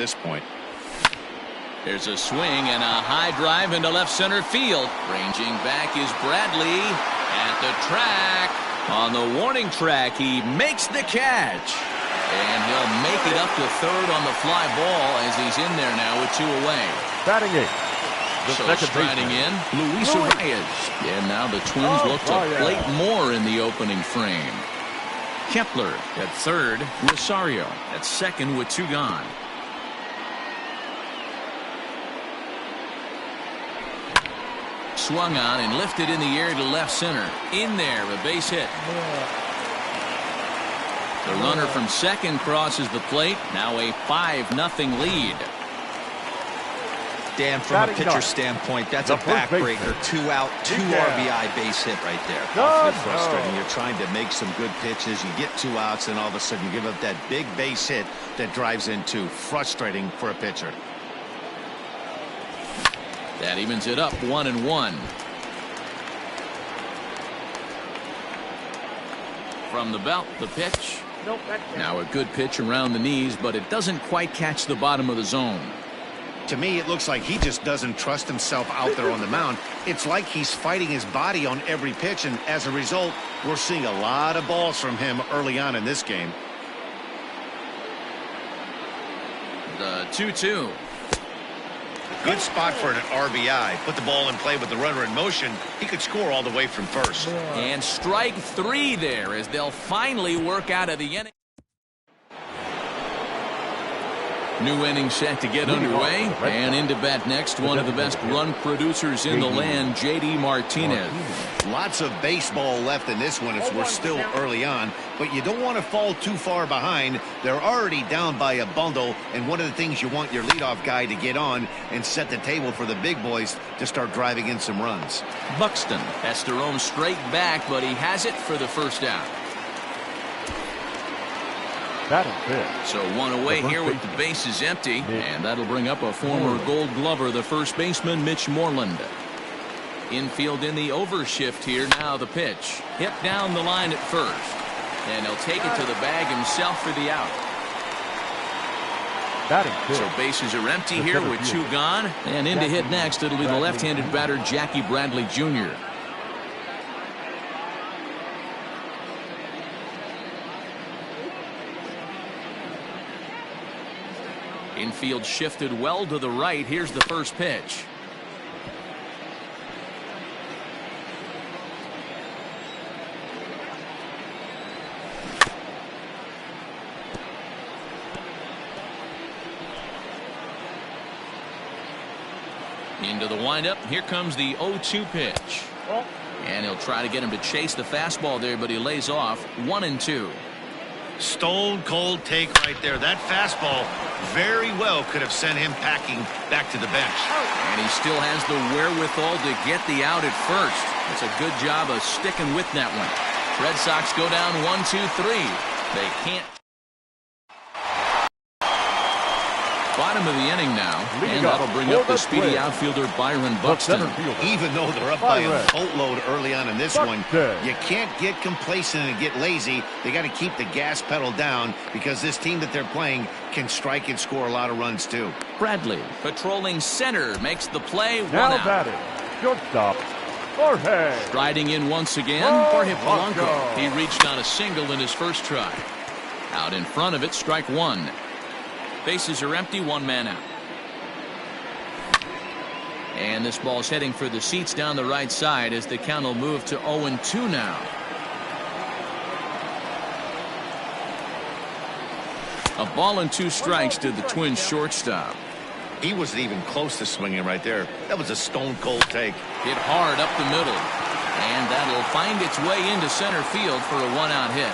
this point. There's a swing and a high drive into left center field. Ranging back is Bradley at the track. On the warning track, he makes the catch. And he'll make it up to third on the fly ball as he's in there now with 2 away. Batting eighth. So striding in, Luis Arias. And now the Twins look to plate more in the opening frame. Kepler at third, Rosario at second with 2 gone. Swung on and lifted in the air to left center. In there, a base hit. The runner from second crosses the plate. Now a 5-0 lead. Dan, from a pitcher standpoint, that's a backbreaker. 2 out, 2 RBI base hit right there. Awfully frustrating. You're trying to make some good pitches. You get 2 outs, and all of a sudden you give up that big base hit that drives in 2. Frustrating for a pitcher. That evens it up 1-1. From the belt, the pitch. Now a good pitch around the knees, but it doesn't quite catch the bottom of the zone. To me, it looks like he just doesn't trust himself out there on the mound. It's like he's fighting his body on every pitch, and as a result, we're seeing a lot of balls from him early on in this game. The 2-2. Good spot for an RBI. Put the ball in play with the runner in motion. He could score all the way from first. And strike 3 there as they'll finally work out of the inning. New inning set to get underway, and into bat next, one of the best run producers in the land, J.D. Martinez. Lots of baseball left in this one as we're still early on, but you don't want to fall too far behind. They're already down by a bundle, and one of the things you want your leadoff guy to get on and set the table for the big boys to start driving in some runs. Buxton has to roam straight back, but he has it for the first out. So 1 away here with the bases empty, and that'll bring up a former Gold Glover, the first baseman, Mitch Moreland. Infield in the overshift here. Now the pitch. Hit down the line at first. And he'll take it to the bag himself for the out. So bases are empty here with 2 gone. And in to hit next, it'll be the left-handed batter, Jackie Bradley Jr. Infield shifted well to the right. Here's the first pitch. Into the windup. Here comes the 0-2 pitch. And he'll try to get him to chase the fastball there, but he lays off. 1-2. Stone cold take right there. That fastball very well could have sent him packing back to the bench. And he still has the wherewithal to get the out at first. It's a good job of sticking with that one. Red Sox go down 1-2-3. They can't. Bottom of the inning now, and that'll bring up the speedy outfielder Byron Buxton. Even though they're up by a boatload early on in this one, you can't get complacent and get lazy. They got to keep the gas pedal down because this team that they're playing can strike and score a lot of runs too. Bradley patrolling center makes the play. 1 now out. batting, shortstop, Jorge. Striding in once again, Jorge Polanco. He reached on a single in his first try. Out in front of it, strike 1. Bases are empty, 1 man out. And this ball's heading for the seats down the right side as the count will move to 0-2 now. A ball and 2 strikes to the Twins shortstop. He wasn't even close to swinging right there. That was a stone cold take. Hit hard up the middle. And that'll find its way into center field for a 1-out hit.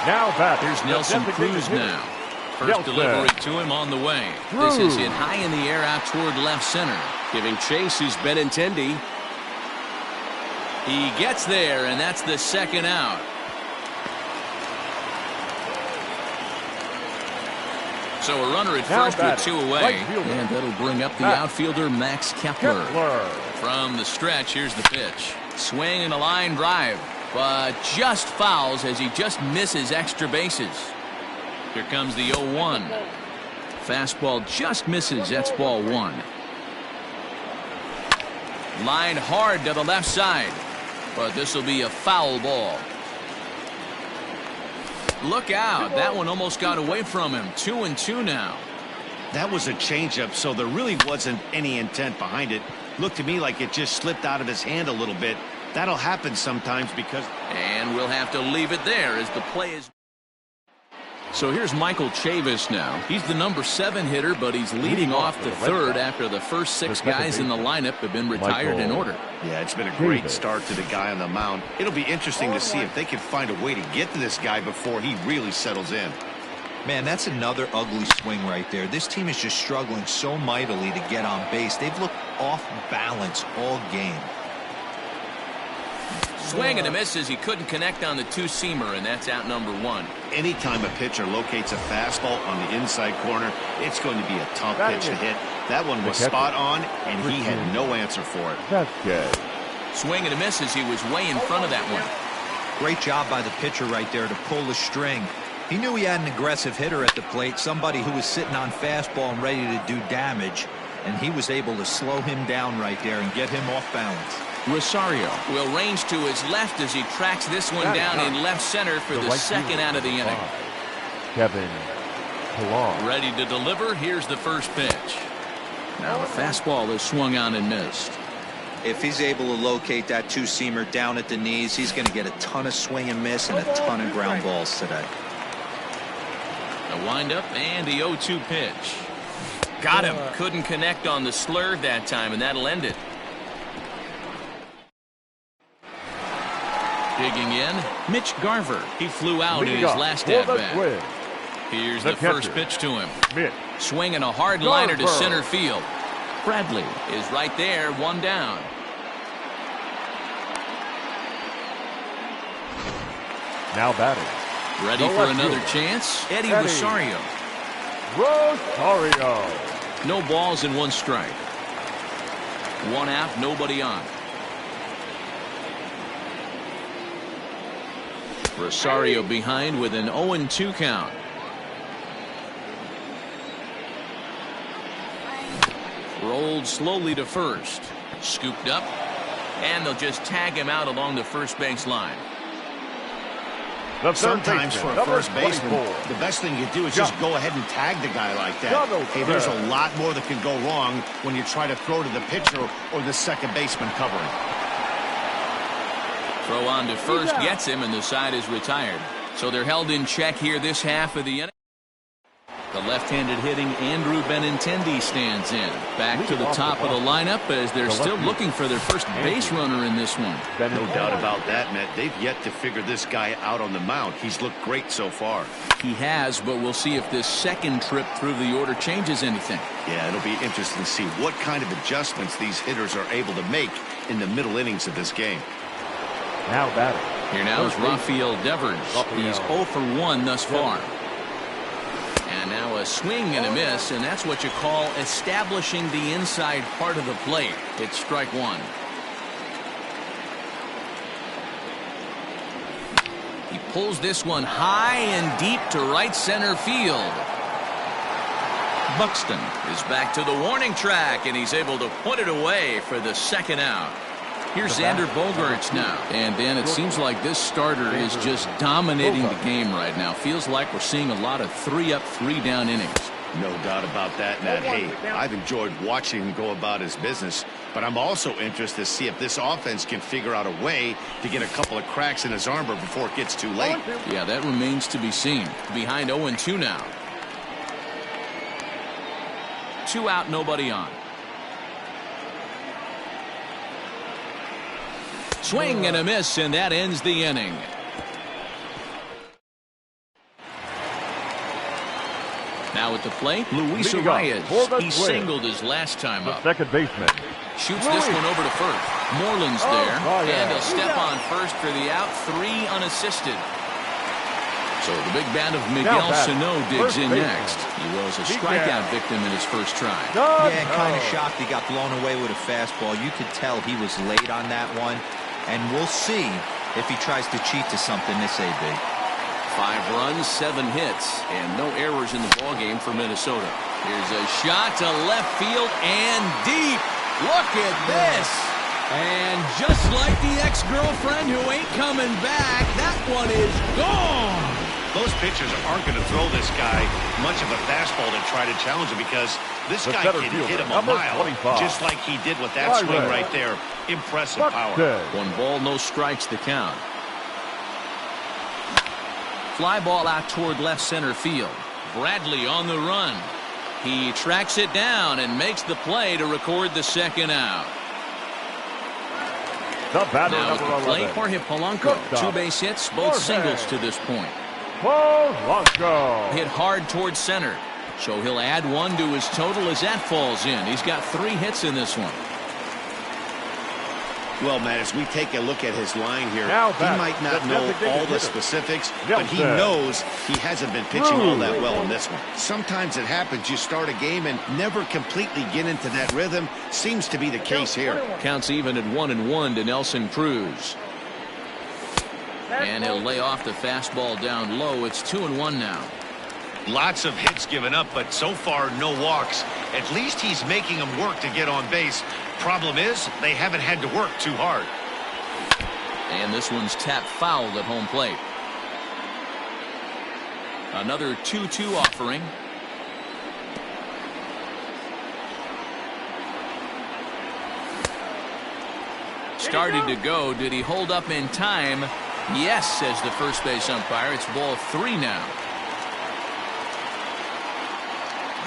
Now back. Here's Nelson Cruz now. First delivery to him on the way. This is hit high in the air out toward left center. Giving chase is Benintendi. He gets there, and that's the 2nd out. So a runner at first with 2 away. And that'll bring up the outfielder Max Kepler. From the stretch, here's the pitch. Swing and a line drive. but just fouls as he just misses extra bases. Here comes the 0-1. Fastball just misses. That's ball one. Line hard to the left side, but this will be a foul ball. Look out. That one almost got away from him. 2-2 now. That was a changeup, so there really wasn't any intent behind it. Looked to me like it just slipped out of his hand a little bit. That'll happen sometimes because... And we'll have to leave it there as the play is... So here's Michael Chavis now. He's the number 7 hitter, but he's leading off the third after the first 6 guys in the lineup have been retired in order. Yeah, it's been a great start to the guy on the mound. It'll be interesting to see if they can find a way to get to this guy before he really settles in. Man, that's another ugly swing right there. This team is just struggling so mightily to get on base. They've looked off balance all game. Swing and a miss as he couldn't connect on the two-seamer, and that's out number 1. Anytime a pitcher locates a fastball on the inside corner, it's going to be a tough pitch to hit. That one was spot on, and he had no answer for it. That's good. Swing and a miss as he was way in front of that one. Great job by the pitcher right there to pull the string. He knew he had an aggressive hitter at the plate, somebody who was sitting on fastball and ready to do damage, and he was able to slow him down right there and get him off balance. Rosario will range to his left as he tracks this one down in left center for the second out of the inning. Kevin Pillar. Ready to deliver. Here's the first pitch. Now the fastball is swung on and missed. If he's able to locate that two-seamer down at the knees, he's going to get a ton of swing and miss and a ton of ground balls today. A windup and the 0-2 pitch. Got him. Couldn't connect on the slur that time, and that'll end it. Digging in, Mitch Garver. He flew out in his last at-bat. Here's the first pitch to him. Swinging a hard liner to center field. Bradley is right there, one down. Now batting. Ready for another chance? Eddie Rosario. No balls and 1 strike. 1 out, nobody on. Rosario behind with an 0-2 count. Rolled slowly to first. Scooped up. And they'll just tag him out along the first base line. Sometimes for a first baseman, the best thing you do is just go ahead and tag the guy like that. Hey, there's a lot more that can go wrong when you try to throw to the pitcher or the second baseman covering. Throw on to first gets him, and the side is retired. So they're held in check here this half of the inning. The left-handed hitting Andrew Benintendi stands in. Back to the top of the lineup as they're still looking for their first base runner in this one. No doubt about that, Matt. They've yet to figure this guy out on the mound. He's looked great so far. He has, but we'll see if this second trip through the order changes anything. Yeah, it'll be interesting to see what kind of adjustments these hitters are able to make in the middle innings of this game. Now batting. Here now is Rafael Devers. He's 0 for 1 thus far. And now a swing and a miss, and that's what you call establishing the inside part of the plate. It's strike 1. He pulls this one high and deep to right center field. Buxton is back to the warning track, and he's able to put it away for the second out. Here's Xander Bogaerts now. And Dan, it seems like this starter is just dominating the game right now. Feels like we're seeing a lot of 3-up, 3-down innings. No doubt about that, Matt. Hey, I've enjoyed watching him go about his business, but I'm also interested to see if this offense can figure out a way to get a couple of cracks in his armor before it gets too late. Yeah, that remains to be seen. Behind 0-2 now. 2 out, nobody on. Swing and a miss, and that ends the inning. Now at the plate, Luis Arias. He singled his last time up. Second baseman. Shoots this one over to first. Moreland's there, and he'll step on first for the out. 3 unassisted. So the big bat of Miguel Sano digs in next. He was a strikeout victim in his first try. Yeah, kind of shocked he got blown away with a fastball. You could tell he was late on that one. And we'll see If he tries to cheat to something, this A big. 5 runs, 7 hits, and no errors in the ballgame for Minnesota. Here's a shot to left field and deep. Look at this. And just like the ex-girlfriend who ain't coming back, that one is gone. Those pitchers aren't going to throw this guy much of a fastball to try to challenge him because this guy can hit him a mile, just like he did with that swing right there. Impressive power. 1 ball, no strikes to count. Fly ball out toward left center field. Bradley on the run. He tracks it down and makes the play to record the second out. The batter, now number at the plate, 11. Jorge Polanco. 2 base hits, both singles to this point. Polanco. Hit hard towards center. So he'll add 1 to his total as that falls in. He's got 3 hits in this one. Well, Matt, as we take a look at his line here, he might not know all the specifics, but he knows he hasn't been pitching all that well in this one. Sometimes it happens. You start a game and never completely get into that rhythm. Seems to be the case here. Counts even at 1-1 to Nelson Cruz. And he'll lay off the fastball down low. It's 2-1 now. Lots of hits given up, but so far no walks. At least he's making them work to get on base. Problem is, they haven't had to work too hard. And this one's tapped foul at home plate. Another 2-2 offering. Started to go. Did he hold up in time? Yes, says the first base umpire. It's ball 3 now.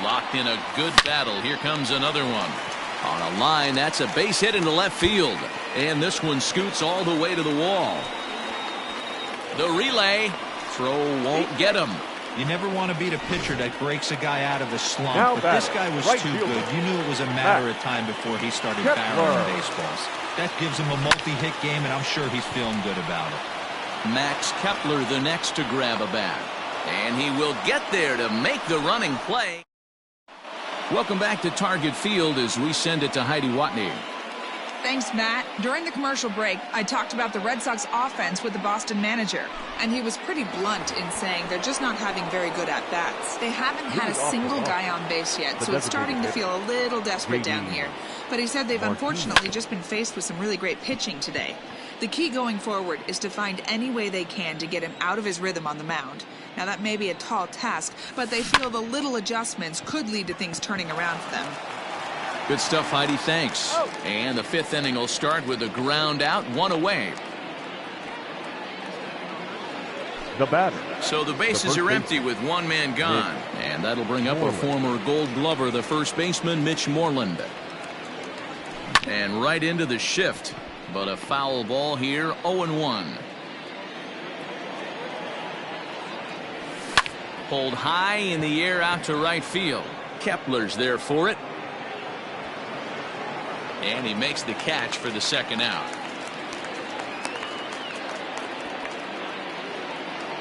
Locked in a good battle. Here comes another one. On a line, that's a base hit into left field. And this one scoots all the way to the wall. The relay. Throw won't get him. You never want to beat a pitcher that breaks a guy out of a slump. But this guy was too good. You knew it was a matter of time before he started barreling baseballs. That gives him a multi-hit game, and I'm sure he's feeling good about it. Max Kepler the next to grab a bat. And he will get there to make the running play. Welcome back to Target Field as we send it to Heidi Watney. Thanks, Matt. During the commercial break, I talked about the Red Sox offense with the Boston manager, and he was pretty blunt in saying they're just not having very good at-bats. They haven't had a single guy on base yet, so it's starting to feel a little desperate down here. But he said they've unfortunately just been faced with some really great pitching today. The key going forward is to find any way they can to get him out of his rhythm on the mound. Now, that may be a tall task, but they feel the little adjustments could lead to things turning around for them. Good stuff, Heidi. Thanks. And the 5th inning will start with a ground out, 1 away. The batter. So the bases are empty with 1 man gone. And that'll bring up a former Gold Glover, the first baseman, Mitch Moreland. And right into the shift. But a foul ball here, 0-1. Pulled high in the air out to right field. Kepler's there for it. And he makes the catch for the second out.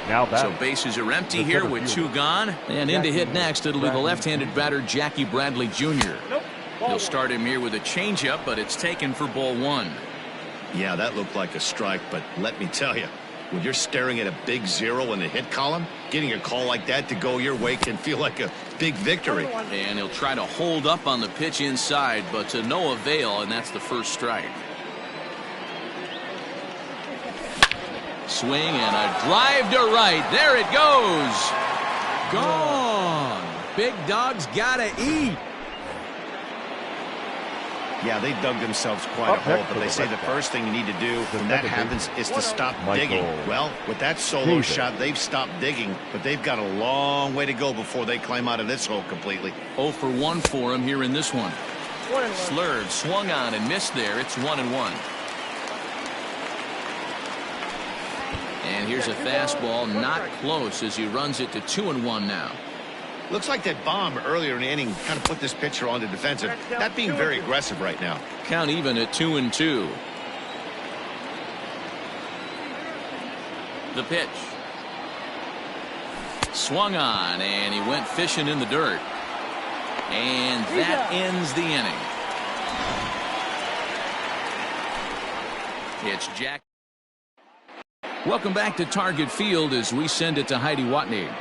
Now so bases are empty here with 2 gone. And in to hit next, it'll be the left-handed batter, Jackie Bradley Jr. He'll start him here with a changeup, but it's taken for ball 1. Yeah, that looked like a strike, but let me tell you, when you're staring at a big 0 in the hit column, getting a call like that to go your way can feel like a big victory. And he'll try to hold up on the pitch inside, but to no avail, and that's the first strike. Swing and a drive to right. There it goes. Gone. Big dog's gotta eat. Yeah, they dug themselves quite a hole, but they say the first thing you need to do when that happens is to stop digging. Well, with that solo shot, they've stopped digging, but they've got a long way to go before they climb out of this hole completely. 0 for 1 for him here in this one. Slurred, swung on and missed there. It's 1-1. And here's a fastball, not close as he runs it to 2-1 now. Looks like that bomb earlier in the inning kind of put this pitcher on the defensive. Not being very aggressive right now. Count even at 2-2. The pitch. Swung on, and he went fishing in the dirt. And that ends the inning. It's Jack. Welcome back to Target Field as we send it to Heidi Watney.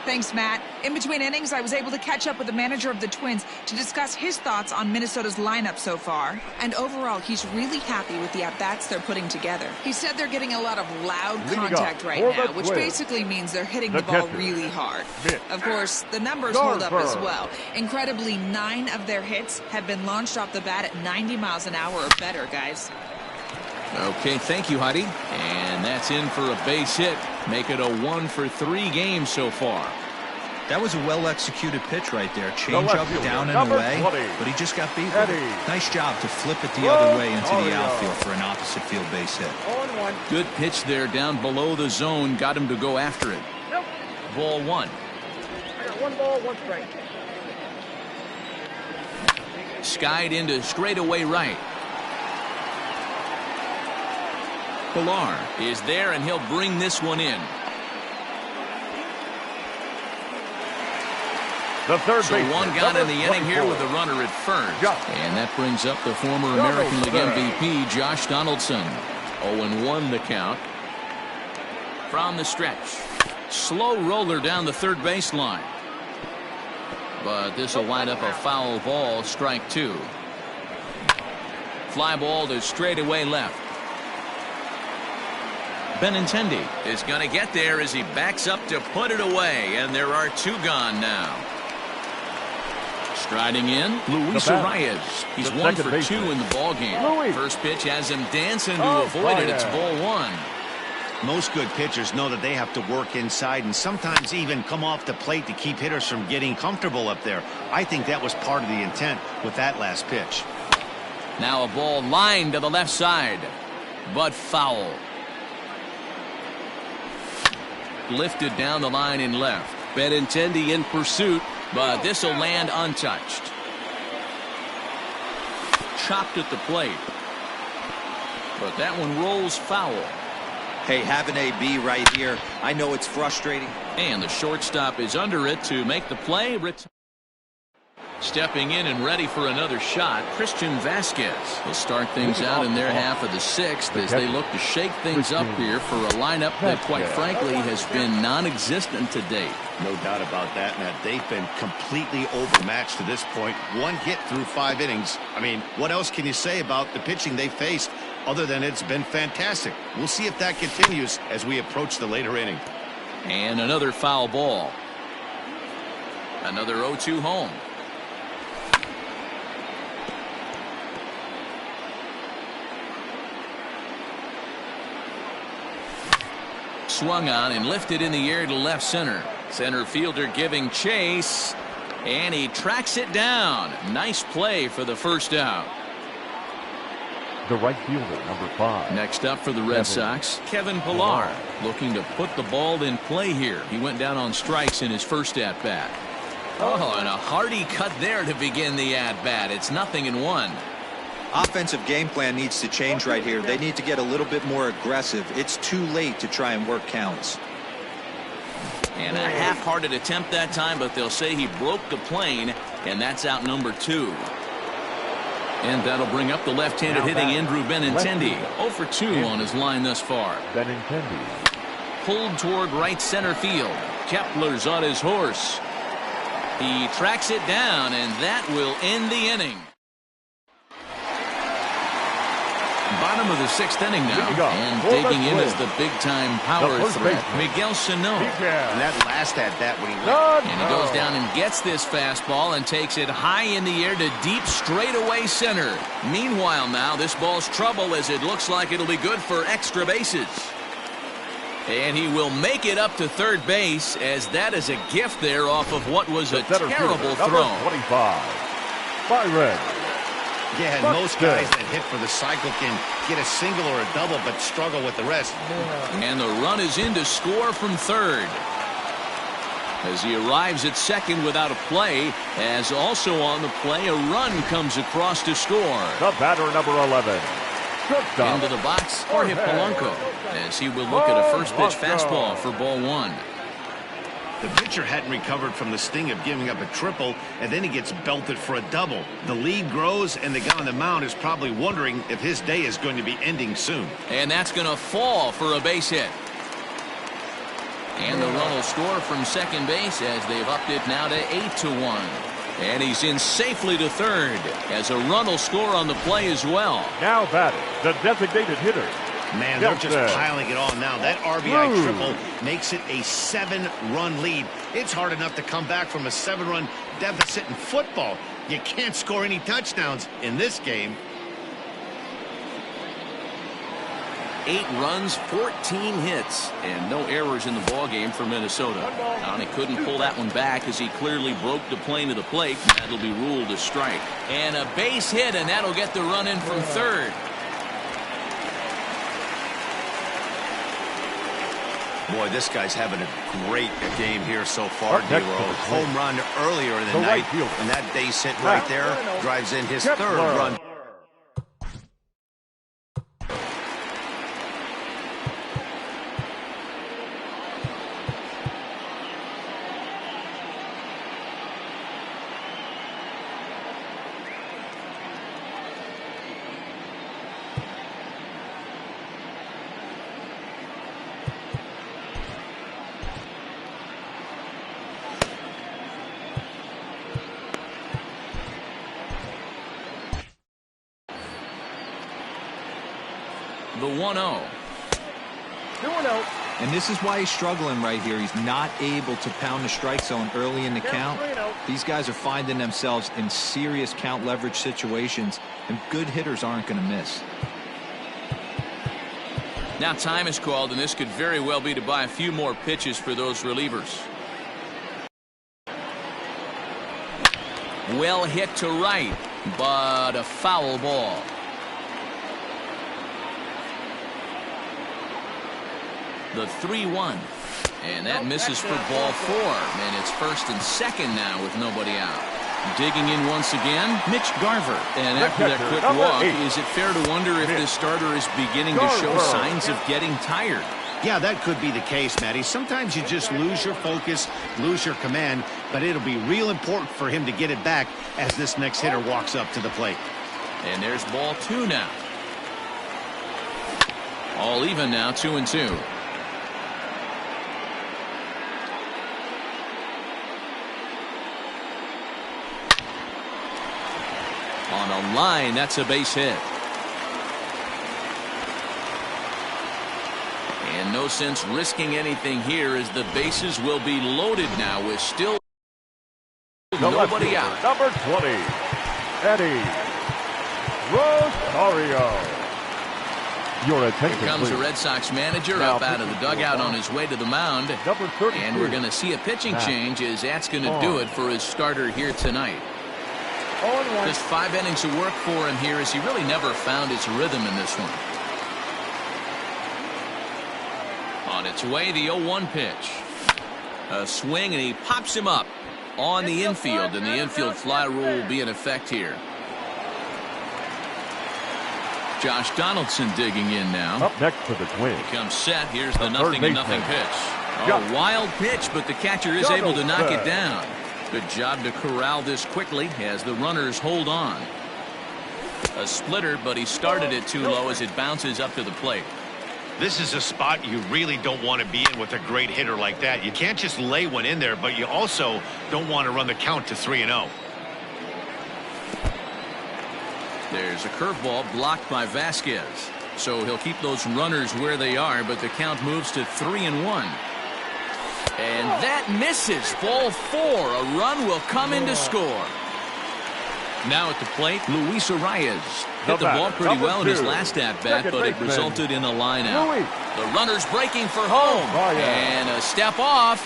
Thanks, Matt. In between innings, I was able to catch up with the manager of the Twins to discuss his thoughts on Minnesota's lineup so far. And overall, he's really happy with the at-bats they're putting together. He said they're getting a lot of loud contact right now, which basically means they're hitting the ball really hard. Of course, the numbers hold up as well. Incredibly, 9 of their hits have been launched off the bat at 90 miles an hour or better, guys. Okay, thank you, Heidi. And that's in for a base hit. Make it a 1-for-3 game so far. That was a well-executed pitch right there. Change up, down and away, but he just got beat. Nice job to flip it the other way into the outfield for an opposite field base hit. Good pitch there down below the zone. Got him to go after it. Ball 1. I got 1 ball, 1 strike. Skied into straightaway right. Pilar is there, and he'll bring this one in. The third so one gone in the inning here with a runner at first. And that brings up the former American League MVP, Josh Donaldson. 0-1 the count. From the stretch. Slow roller down the third baseline. But this will wind up a foul ball, strike 2. Fly ball to straightaway left. Benintendi is going to get there as he backs up to put it away, and there are 2 gone now. Striding in, Luis Arias. He's 1 for 2 in the ballgame. First pitch has him dancing to avoid it. It's ball 1. Most good pitchers know that they have to work inside and sometimes even come off the plate to keep hitters from getting comfortable up there. I think that was part of the intent with that last pitch. Now a ball lined to the left side, but foul. Lifted down the line in left. Benintendi in pursuit, but this will land untouched. Chopped at the plate, but that one rolls foul. Hey, have an AB right here. I know it's frustrating. And the shortstop is under it to make the play. Stepping in and ready for another shot, Christian Vasquez will start things out in their half of the 6th as they look to shake things up here for a lineup that, quite frankly, has been non-existent to date. No doubt about that, Matt. They've been completely overmatched to this point. 1 hit through 5 innings. I mean, what else can you say about the pitching they faced other than it's been fantastic? We'll see if that continues as we approach the later inning. And another foul ball. Another 0-2 home. Swung on and lifted in the air to left center. Center fielder giving chase, and he tracks it down. Nice play for the first out. The right fielder, number 5. Next up for the Red Sox, Kevin Pilar, looking to put the ball in play here. He went down on strikes in his first at-bat. Oh, and a hearty cut there to begin the at-bat. It's 0-1. Offensive game plan needs to change right here. They need to get a little bit more aggressive. It's too late to try and work counts. And a half-hearted attempt that time, but they'll say he broke the plane, and that's out number 2. And that'll bring up the left-handed hitting Andrew Benintendi. 0 for 2 on his line thus far. Benintendi. Pulled toward right center field. Kepler's on his horse. He tracks it down, and that will end the inning. Bottom of the 6th inning now, and digging in is the big-time power threat, Miguel Sano. And that last at-bat when he went. And he goes down and gets this fastball and takes it high in the air to deep straightaway center. Meanwhile now, this ball's trouble as it looks like it'll be good for extra bases. And he will make it up to third base as that is a gift there off of what was a terrible throw. 25. Byron. Yeah, and most guys that hit for the cycle can get a single or a double but struggle with the rest. And the run is in to score from third. As he arrives at second without a play, as also on the play, a run comes across to score. The batter, number 11. Into the box, Jorge Polanco, as he will look at a first pitch fastball for ball 1. The pitcher hadn't recovered from the sting of giving up a triple, and then he gets belted for a double. The lead grows, and the guy on the mound is probably wondering if his day is going to be ending soon. And that's going to fall for a base hit. And the run will score from second base as they've upped it now to 8-1. And he's in safely to third as a run will score on the play as well. Now batting, the designated hitter. Man, they're just piling it on now. That RBI triple makes it a 7-run lead. It's hard enough to come back from a 7-run deficit in football. You can't score any touchdowns in this game. 8 runs, 14 hits, and no errors in the ballgame for Minnesota. And he couldn't pull that one back as he clearly broke the plane of the plate. That'll be ruled a strike. And a base hit, and that'll get the run in from third. Boy, this guy's having a great game here so far, D-Roll. Home run earlier in the night, and that base hit right there drives in his third run. The 1-0. 2-0. And this is why he's struggling right here. He's not able to pound the strike zone early in the count. These guys are finding themselves in serious count leverage situations, and good hitters aren't going to miss. Now time is called, and this could very well be to buy a few more pitches for those relievers. Well hit to right, but a foul ball. The 3-1. And that misses for ball 4. And it's first and second now with nobody out. Digging in once again, Mitch Garver. And after that quick walk, is it fair to wonder if this starter is beginning to show signs of getting tired? Yeah, that could be the case, Matty. Sometimes you just lose your focus, lose your command, but it'll be real important for him to get it back as this next hitter walks up to the plate. And there's ball 2 now. All even now, 2-2. On a line, that's a base hit. And no sense risking anything here as the bases will be loaded now with still nobody out. Number 20, Eddie Rosario. Your attention, Here comes please. the Red Sox manager Now, up out of the dugout on his way to the mound. Number 33. And we're going to see a pitching change as that's going to do it for his starter here tonight. Just 5 innings of work for him here as he really never found his rhythm in this one. On its way, the 0-1 pitch. A swing, and he pops him up on the infield, and the infield fly rule will be in effect here. Josh Donaldson digging in now. Up next for the Twins. He comes set. Here's the 0-0 pitch. Josh. A wild pitch, but the catcher is able to knock it down. Good job to corral this quickly as the runners hold on. A splitter, but he started it too low as it bounces up to the plate. This is a spot you really don't want to be in with a great hitter like that. You can't just lay one in there, but you also don't want to run the count to 3-0. There's a curveball blocked by Vasquez. So he'll keep those runners where they are, but the count moves to 3-1. And that misses. Ball 4. A run will come in to score. Now at the plate, Luis Arias hit the ball pretty well in his last at-bat, but it resulted in a line out. The runner's breaking for home. And a step off.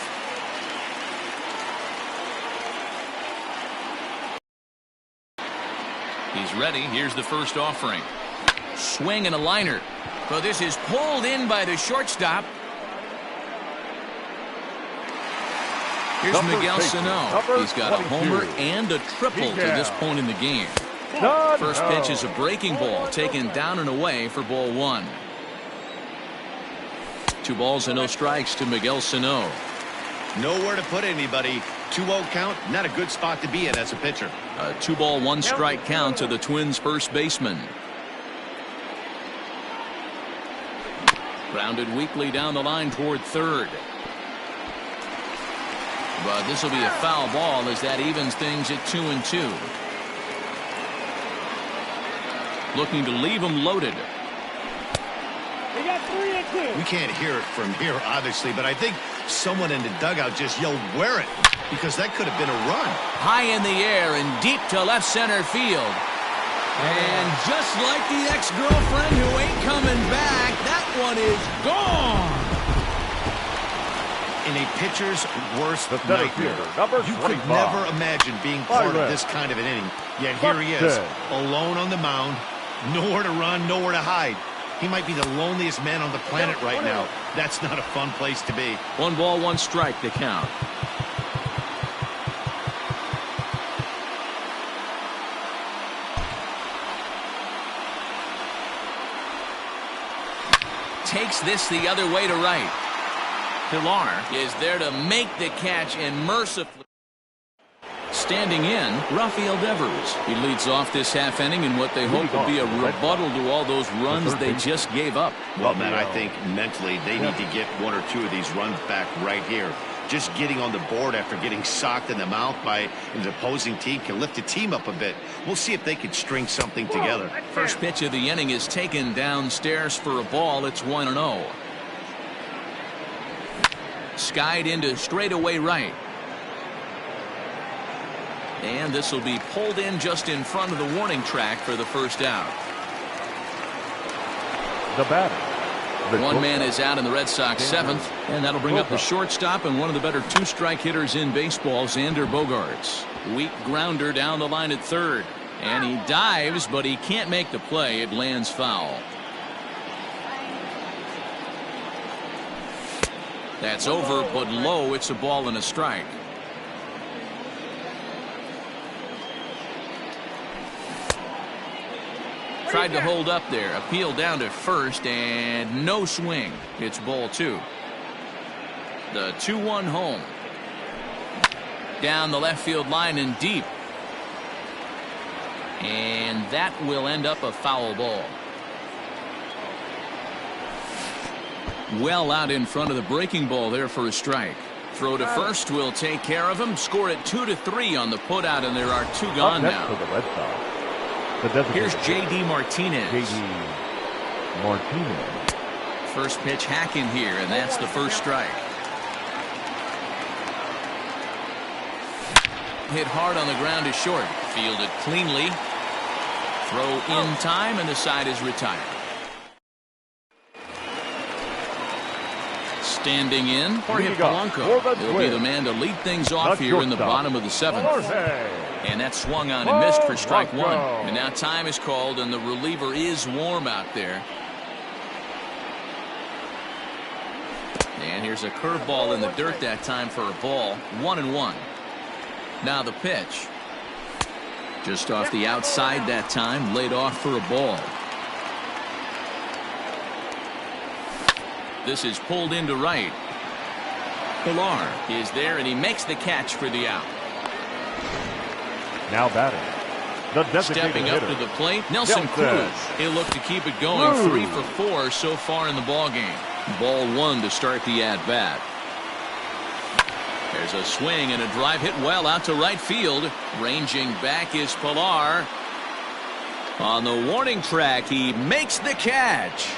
He's ready. Here's the first offering. Swing and a liner. But this is pulled in by the shortstop. Here's Miguel Sano. He's got a homer and a triple to this point in the game. First pitch is a breaking ball taken down and away for ball 1. 2 balls and no strikes to Miguel Sano. Nowhere to put anybody. 2-0 count, not a good spot to be in as a pitcher. A 2-ball, 1-strike count to the Twins' first baseman. Grounded weakly down the line toward third. But this will be a foul ball as that evens things at 2-2. Looking to leave him loaded. We can't hear it from here, obviously, but I think someone in the dugout just yelled, "Wear it," because that could have been a run. High in the air and deep to left center field. And just like the ex-girlfriend who ain't coming back, that one is gone. In a pitcher's worst The center nightmare, fielder, number you could 25. never imagine being part of Byron. this kind of an inning. Yet here he is, alone on the mound, nowhere to run, nowhere to hide. He might be the loneliest man on the planet right now. That's not a fun place to be. 1 ball, 1 strike to count. Takes this the other way to right. Pilar is there to make the catch and mercifully. Standing in, Rafael Devers. He leads off this half inning in what they hope will be a rebuttal to all those runs they just gave up. Well, Matt, I think mentally they need to get 1 or 2 of these runs back right here. Just getting on the board after getting socked in the mouth by an opposing team can lift the team up a bit. We'll see if they can string something together. First pitch of the inning is taken downstairs for a ball. It's 1-0. Skied into straightaway right. And this will be pulled in just in front of the warning track for the first out. The batter. One man is out in the Red Sox 7th, and that'll bring up the shortstop and one of the better 2-strike hitters in baseball, Xander Bogaerts. Weak grounder down the line at third, and he dives, but he can't make the play. It lands foul. That's over, but low. It's a ball and a strike. Tried to hold up there. Appeal down to first and no swing. It's ball 2. The 2-1 home. Down the left field line and deep. And that will end up a foul ball. Well out in front of the breaking ball there for a strike. Throw to first will take care of him. Score it 2-3 on the putout, and there are 2 gone now. For the Red Sox. Here's J.D. Martinez. J.D. Martinez. First pitch hacking here, and that's the first strike. Hit hard on the ground is short. Fielded cleanly. Throw in time, and the side is retired. Standing in, Jorge Polanco. He'll be the man to lead things off here in the bottom of the 7th. And that swung on and missed for strike 1. And now time is called, and the reliever is warm out there. And here's a curveball in the dirt that time for a ball. 1-1. Now the pitch. Just off the outside that time, laid off for a ball. This is pulled into right. Pilar is there, and he makes the catch for the out. Now batting. The stepping up to the plate, Nelson Cruz. He'll look to keep it going. 3 for 4 so far in the ball game. Ball 1 to start the at bat. There's a swing and a drive hit well out to right field. Ranging back is Pilar. On the warning track, he makes the catch.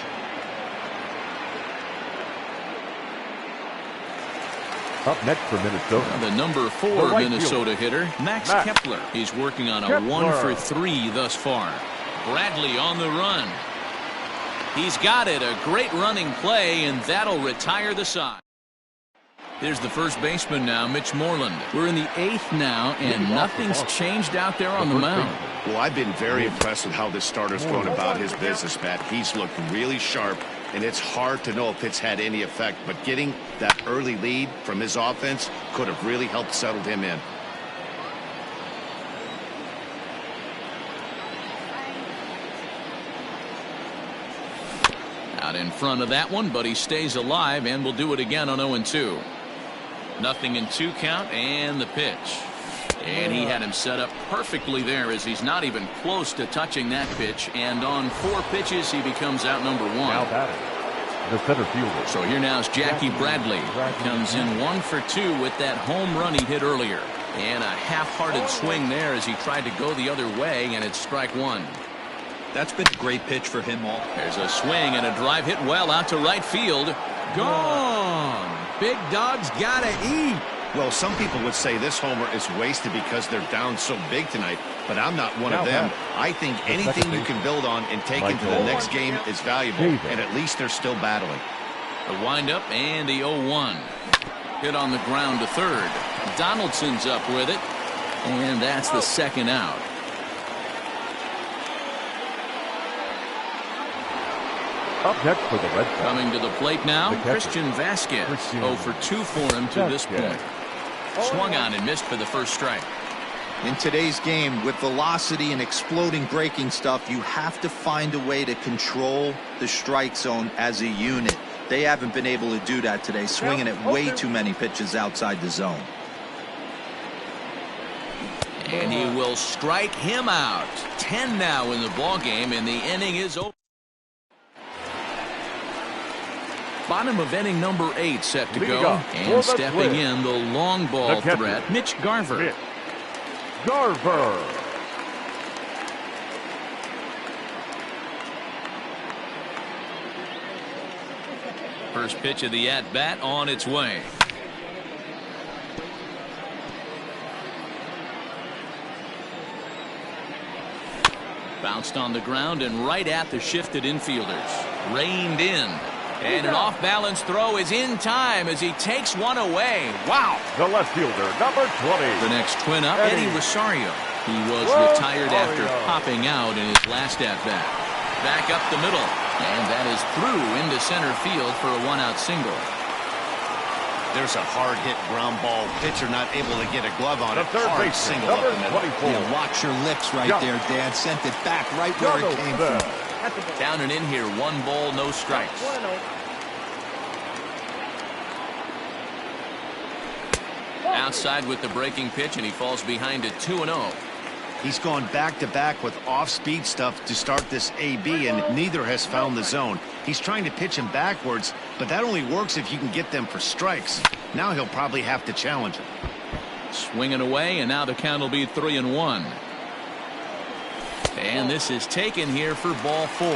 Up next for Minnesota. The number 4 Minnesota hitter, Max Kepler. He's working on a 1 for 3 thus far. Bradley on the run. He's got it. A great running play, and that'll retire the side. Here's the first baseman now, Mitch Moreland. We're in the 8th now, and nothing's changed out there on the mound. Well, I've been very impressed with how this starter's going about his business, Matt. He's looked really sharp, and it's hard to know if it's had any effect. But getting that early lead from his offense could have really helped settle him in. Out in front of that one, but he stays alive and will do it again on 0-2. Nothing in 2 count, and the pitch. And he had him set up perfectly there, as he's not even close to touching that pitch. And on 4 pitches, he becomes out number 1. Now batting, the center fielder. So here now is Jackie Bradley. Comes in 1 for 2 with that home run he hit earlier. And a half-hearted swing there as he tried to go the other way, and it's strike 1. That's been a great pitch for him all. There's a swing and a drive hit well out to right field. Gone. Big Dog's gotta eat. Well, some people would say this homer is wasted because they're down so big tonight, but I'm not one of them. I think anything you can build on and take into the next game is valuable, and at least they're still battling. The windup and the 0-1. Hit on the ground to third. Donaldson's up with it, and that's the second out. Up next for the Red Sox. Coming to the plate now, Christian Vasquez. 0 for 2 for him to this point. Swung on and missed for the first strike. In today's game, with velocity and exploding breaking stuff, you have to find a way to control the strike zone as a unit. They haven't been able to do that today, swinging at way too many pitches outside the zone. And he will strike him out. 10 now in the ball game, and the inning is over. Bottom of inning number 8 set to go. And stepping in the long ball threat, Mitch Garver. First pitch of the at-bat on its way. Bounced on the ground and right at the shifted infielders. Reined in. And an off-balance throw is in time as he takes one away. Wow. The left fielder, number 20. The next twin up, Eddie Rosario. He was retired after popping out in his last at-bat. Back up the middle. And that is through into center field for a 1-out single. There's a hard-hit ground ball. Pitcher not able to get a glove on it. Hard single up the middle. Watch your lips right there, Dad. Sent it back right where it came from. Down and in here, 1 ball, no strikes. Outside with the breaking pitch, and he falls behind at 2-0. He's gone back-to-back with off-speed stuff to start this AB, and neither has found the zone. He's trying to pitch him backwards, but that only works if you can get them for strikes. Now he'll probably have to challenge him. Swinging away, and now the count will be 3-1. And this is taken here for ball 4.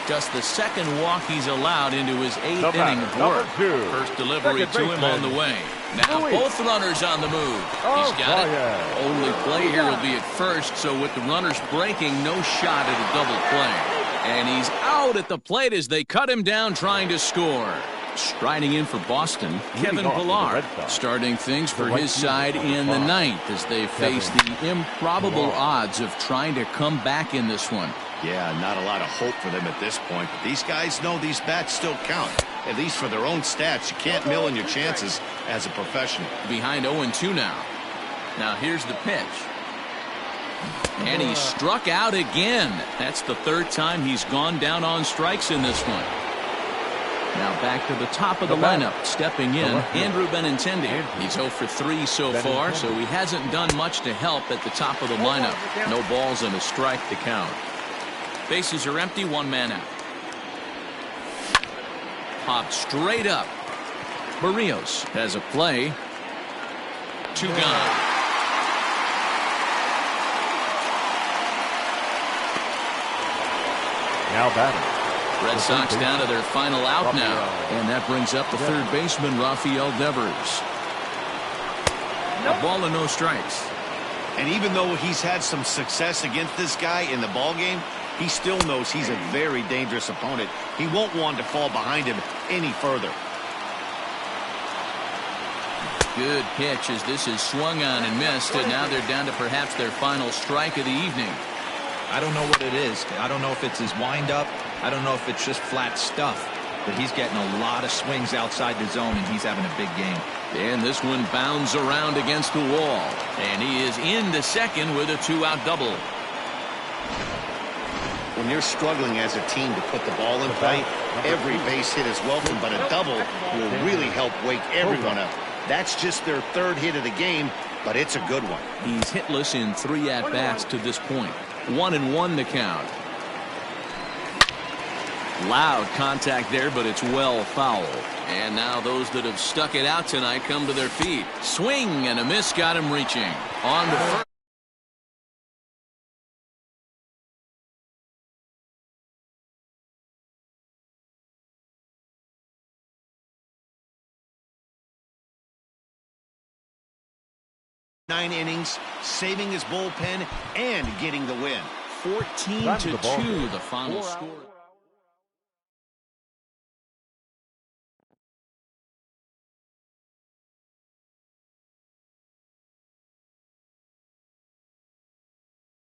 Just the second walk he's allowed into his 8th inning of work. First delivery to him on the way. Now both runners on the move. He's got it. Only play here will be at first, so with the runners breaking, no shot at a double play. And he's out at the plate as they cut him down trying to score. Striding in for Boston, Kevin Pillar, starting things for his side in the 9th as they face the improbable odds of trying to come back in this one. Yeah, not a lot of hope for them at this point. But these guys know these bats still count, at least for their own stats. You can't mill in your chances as a professional. Behind 0-2 now. Now here's the pitch. And he struck out again. That's the 3rd time he's gone down on strikes in this one. Now back to the top of the lineup, stepping in, Andrew Benintendi. He's 0 for 3 so far, so he hasn't done much to help at the top of the lineup. No balls and a strike to count. Bases are empty, 1 man out. Popped straight up. Barrios has a play. 2 gone. Now batting. Red Sox down to their final out now. And that brings up the third baseman, Rafael Devers. A ball and no strikes. And even though he's had some success against this guy in the ball game, he still knows he's a very dangerous opponent. He won't want to fall behind him any further. Good pitch as this is swung on and missed, and now they're down to perhaps their final strike of the evening. I don't know what it is. I don't know if it's his windup. I don't know if it's just flat stuff. But he's getting a lot of swings outside the zone, and he's having a big game. And this one bounds around against the wall. And he is into second with a 2-out double. When you're struggling as a team to put the ball in play, every base hit is welcome, but a double will really help wake everyone up. That's just their third hit of the game, but it's a good one. He's hitless in 3 at-bats to this point. 1-1 the count. Loud contact there, but it's well foul. And now those that have stuck it out tonight come to their feet. Swing and a miss got him reaching. On to first. Nine innings, saving his bullpen and getting the win. 14-2 the final score.